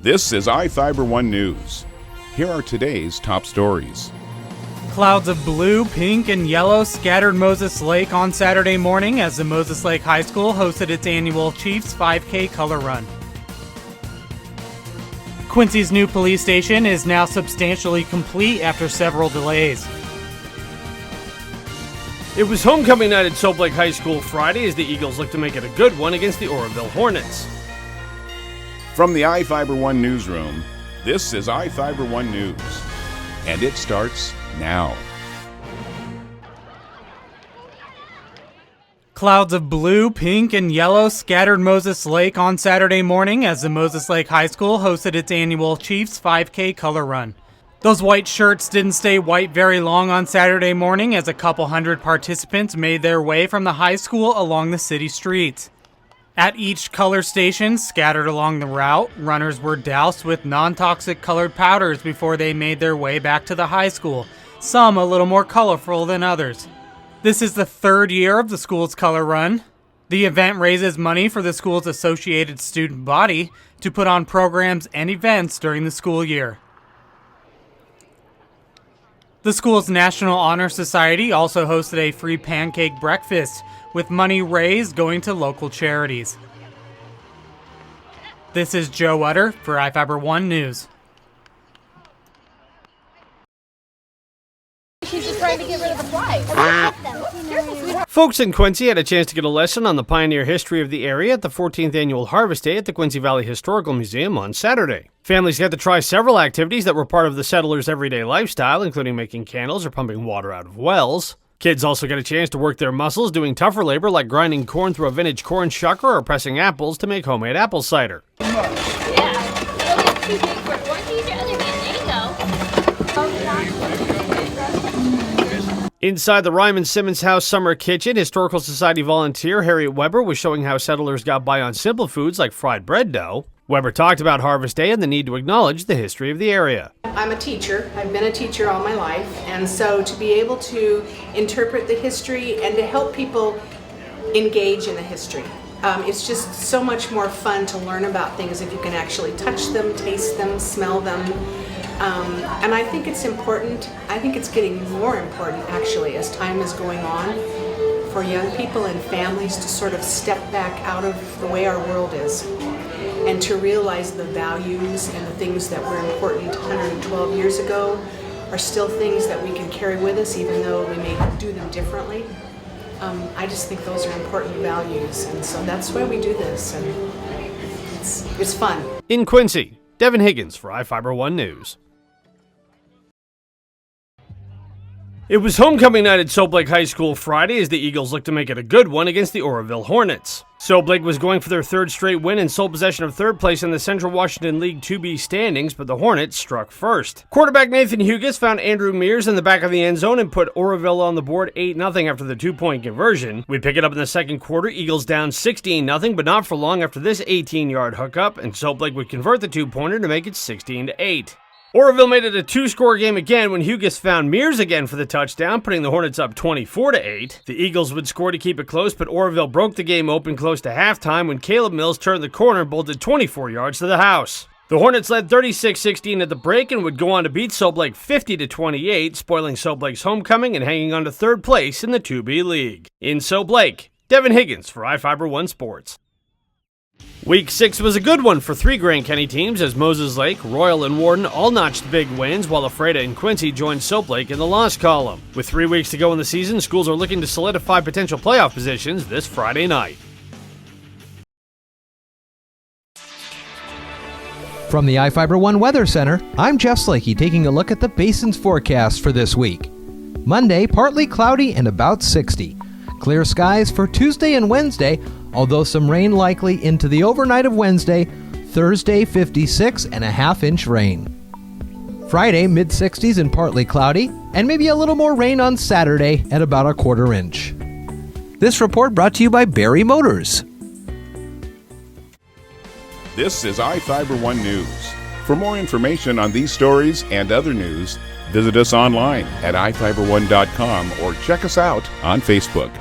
This is iFIBER 1 News. Here are today's top stories. Clouds of blue, pink, and yellow scattered Moses Lake on Saturday morning as the Moses Lake High School hosted its annual Chiefs 5K color run. Quincy's new police station is now substantially complete after several delays. It was homecoming night at Soap Lake High School Friday as the Eagles look to make it a good one against the Oroville Hornets. From the iFIBER 1 newsroom, this is iFIBER 1 News, and it starts now. Clouds of blue, pink, and yellow scattered Moses Lake on Saturday morning as the Moses Lake High School hosted its annual Chiefs 5K color run. Those white shirts didn't stay white very long on Saturday morning as a couple hundred participants made their way from the high school along the city streets. At each color station scattered along the route, runners were doused with non-toxic colored powders before they made their way back to the high school, some a little more colorful than others. This is the third year of the school's color run. The event raises money for the school's associated student body to put on programs and events during the school year. The school's National Honor Society also hosted a free pancake breakfast, with money raised going to local charities. This is Joe Utter for iFIBER 1 News. She's just trying to get rid of the flies. Folks in Quincy had a chance to get a lesson on the pioneer history of the area at the 14th Annual Harvest Day at the Quincy Valley Historical Museum on Saturday. Families got to try several activities that were part of the settlers' everyday lifestyle, including making candles or pumping water out of wells. Kids also got a chance to work their muscles doing tougher labor like grinding corn through a vintage corn shucker or pressing apples to make homemade apple cider. Inside the Ryman Simmons House Summer Kitchen, Historical Society volunteer Harriet Weber was showing how settlers got by on simple foods like fried bread dough. Weber talked about Harvest Day and the need to acknowledge the history of the area. I'm a teacher. I've been a teacher all my life, and so to be able to interpret the history and to help people engage in the history, it's just so much more fun to learn about things if you can actually touch them, taste them, smell them. And I think it's important. I think it's getting more important actually as time is going on for young people and families to sort of step back out of the way our world is and to realize the values and the things that were important 112 years ago are still things that we can carry with us even though we may do them differently. I just think those are important values, and so that's why we do this, and it's fun. In Quincy, Devin Higgins for iFIBER 1 News. It was homecoming night at Soap Lake High School Friday as the Eagles looked to make it a good one against the Oroville Hornets. Soap Lake was going for their third straight win and sole possession of third place in the Central Washington League 2B standings, but the Hornets struck first. Quarterback Nathan Hughes found Andrew Mears in the back of the end zone and put Oroville on the board 8-0 after the 2-point conversion. We pick it up in the second quarter, Eagles down 16-0, but not for long after this 18-yard hookup, and Soap Lake would convert the two-pointer to make it 16-8. Oroville made it a two-score game again when Hughes found Mears again for the touchdown, putting the Hornets up 24-8. The Eagles would score to keep it close, but Oroville broke the game open close to halftime when Caleb Mills turned the corner and bolted 24 yards to the house. The Hornets led 36-16 at the break and would go on to beat Soap Lake 50-28, spoiling Soap Lake's homecoming and hanging on to third place in the 2B League. In Soap Lake, Devin Higgins for iFIBER 1 Sports. Week 6 was a good one for three Grand County teams as Moses Lake, Royal, and Warden all notched big wins while Ephrata and Quincy joined Soap Lake in the loss column. With 3 weeks to go in the season, schools are looking to solidify potential playoff positions this Friday night. From the iFIBER 1 Weather Center, I'm Jeff Slakey taking a look at the basin's forecast for this week. Monday, partly cloudy and about 60. Clear skies for Tuesday and Wednesday, although some rain likely into the overnight of Wednesday. Thursday, 56.5-inch rain. Friday, mid-60s and partly cloudy, and maybe a little more rain on Saturday at about a 1/4 inch. This report brought to you by Barry Motors. This is iFIBER 1 News. For more information on these stories and other news, visit us online at iFiber1.com or check us out on Facebook.